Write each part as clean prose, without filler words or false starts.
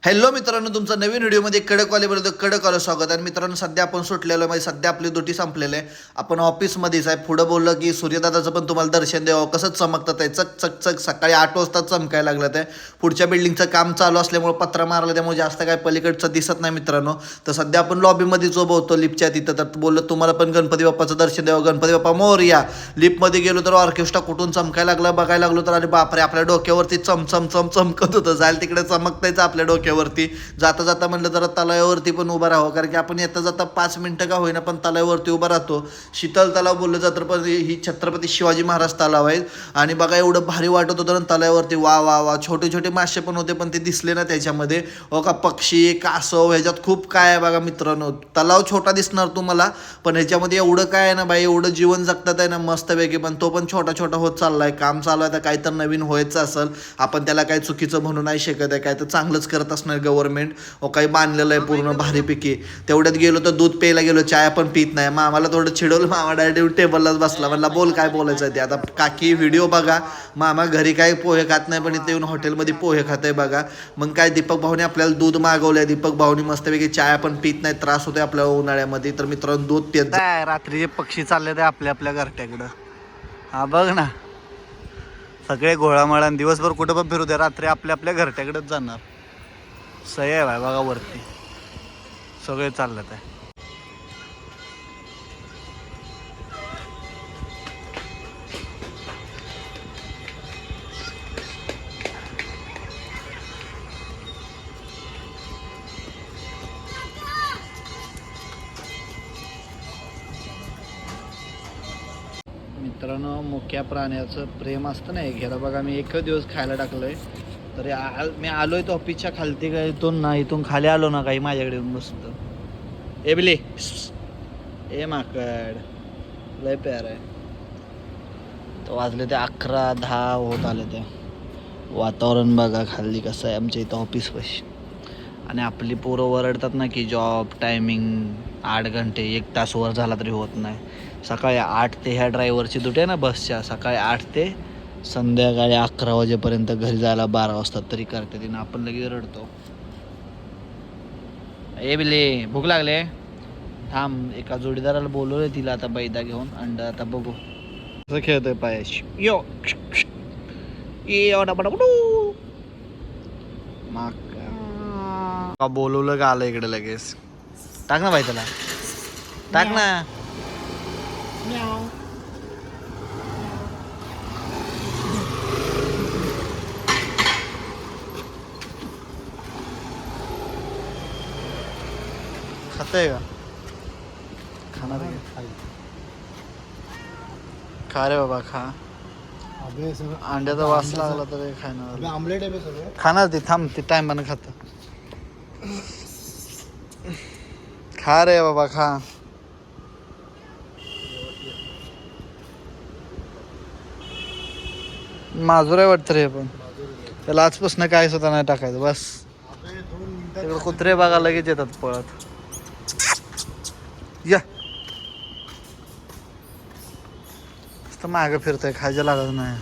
Hello मित्रांनो, तुमचं नवीन व्हिडिओमध्ये कडकवालेबरोबर कडकवालं स्वागत आहे. मित्रांनो, सध्या आपण सुटलेलो म्हणजे सध्या आपली ड्युटी संपलेलं आहे. आपण ऑफिसमध्येच आहे. पुढं बोललं की सूर्यदादाचं पण तुम्हाला दर्शन द्यावं. कसं चमकतात आहे, चक चक चक सकाळी 8 वाजता चमकायला लागलं ते. पुढच्या बिल्डिंगचं काम चालू असल्यामुळे पत्रा मारला, त्यामुळे जास्त काय पलीकडचं दिसत नाही मित्रांनो. तर सध्या आपण लॉबीमध्येच उभं होतो लिफ्टच्या तिथं. तर बोललं तुम्हाला पण गणपती बाप्पाचं दर्शन द्यावं. गणपती बाप्पा मोरया. लिफ्टमध्ये गेलो तर ऑर्केस्ट्रा कुठून चमकायला लागला बघायला लागलो तर अरे बापरे, आपल्या डोक्यावरती चमचम चमकत होतं. जायला तिकडे चमकतायचं आपल्या डोक्यावरती. जाता जाता म्हणलं जरा तलावावरती पण उभं राहावं, कारण की आपण येता जाता 5 मिनटं का होईना पण तलावावरती उभं राहतो. शीतल तलाव बोललं जातं, पण ही छत्रपती शिवाजी महाराज तलाव आहे. आणि बघा एवढं भारी वाटत होतं ना तलावावरती. वा वा वा, छोटे छोटे मासे पण होते पण ते दिसले ना त्याच्यामध्ये. हो का, पक्षी कासव ह्याच्यात खूप काय आहे बघा मित्रांनो. तलाव छोटा दिसणार तुम्हाला, पण ह्याच्यामध्ये एवढं काय आहे ना बाई, एवढं जीवन जगतात आहे ना मस्तपैकी. पण तो पण छोटा छोटा होत चाललाय. काम चालू आहे, तर काही तर नवीन व्हायचं असेल. आपण त्याला काही चुकीचं म्हणू नाही शकत आहे. काय तर चांगलंच करत असणार गव्हर्नमेंट. काही बांधलेलं आहे पूर्ण भारीपैकी. तेवढ्यात गेलो तर दूध प्यायला गेलो, चाय पण पित नाही. मामाला थोडं चिडवलं, मामा डायरेक्ट टेबललाच बसला. म्हणला बोल काय बोलायचं आहे ते आता. काकी व्हिडिओ बघा. मामा घरी काय पोहे खात नाही, पण इथे येऊन हॉटेलमध्ये पोहे खात आहे बघा. मग काय, दीपक भाऊने आपल्याला दूध मागवलंय. दीपक भाऊनी मस्तपैकी चाय पण पित नाही, त्रास होतोय आपल्याला उन्हाळ्यामध्ये. तर मित्रांनो दूध पित रात्रीचे पक्षी चालले ते आपल्या आपल्या घरट्याकडं. हा बघ ना, सगळे घोळामळा. दिवसभर कुठं पण फिरू दे, रात्री आपल्या आपल्या घरट्याकडेच जाणार. सही आहे भाई बघा, वरती सगळे चाललं आहे. मित्रांनो, मुक्या प्राण्याचं प्रेम असतं ना, घ्यायला बघा. मी एकच दिवस खायला टाकलंय. तरी मी आलोय तो ऑफिसच्या खालती, काय इथून ना, इथून खाली आलो ना काही माझ्याकडे येऊन बसतं. ए बिले, ए माकड, लय प्यार आहे. तर वाजले ते 11-10 होत आले ते. वातावरण बघा खाली कसं आहे आमच्या इथं ऑफिस पाशी. आणि आपली पोरं ओरडतात ना की जॉब टायमिंग 8 घंटे, 1 तास वर झाला तरी होत नाही. सकाळी 8 ते ह्या ड्रायव्हरची ड्युटी आहे ना बसच्या, सकाळी 8 ते संध्याकाळी 11 वाजेपर्यंत घरी जायला 12 वाजता तरी करते तिनं. आपण लगेच रडतो. ए बिले, भूक लागले, थांब. एका जोडीदाराला बोलवलंय तिला आता बैदा घेऊन अंड. आता बघू कसं खेळतोय पायाशी. यो बोलवलं का आलं इकडे लगेच. टाक ना बाई त्याला, टाक ना. खातंय का? खाणार आहे? खा रे बाबा खा. अंड्याचा वास लागला तर खाणार. आमलेट आहे सगळं खाणार ते. थांब, ते टायमानं खात. खा रे बाबा खा. माजूर आहे वाटतं रे, पण त्याला आजपासून काय सुद्धा नाही टाकायचं बस. तिकडे कुत्रे बघा लगेच येतात पळत. या मागं फिरतंय, खायचं लागत नाही.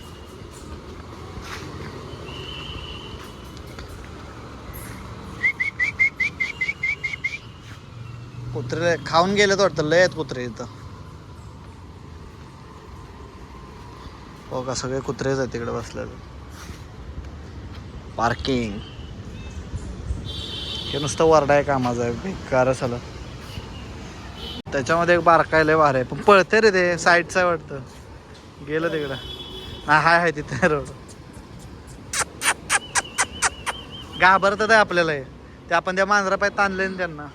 कुत्रे खाऊन गेलेत वाटतं, लय आहेत कुत्रे इथं. हो का, सगळे कुत्रेच आहेत तिकडे बसलेले. पार्किंग हे नुसतं वरडा आहे कामाचं आहे, बेकार झालं. त्याच्यामध्ये एक बारकाय लय भारी आहे, पण पळते रे ते. साईडचं आहे वाटतं, गेलं तिकडं. हाय हाय तिथे रोड. घाबरतात आहे आपल्याला ते. आपण त्या मांजरा पाय ताणले त्यांना.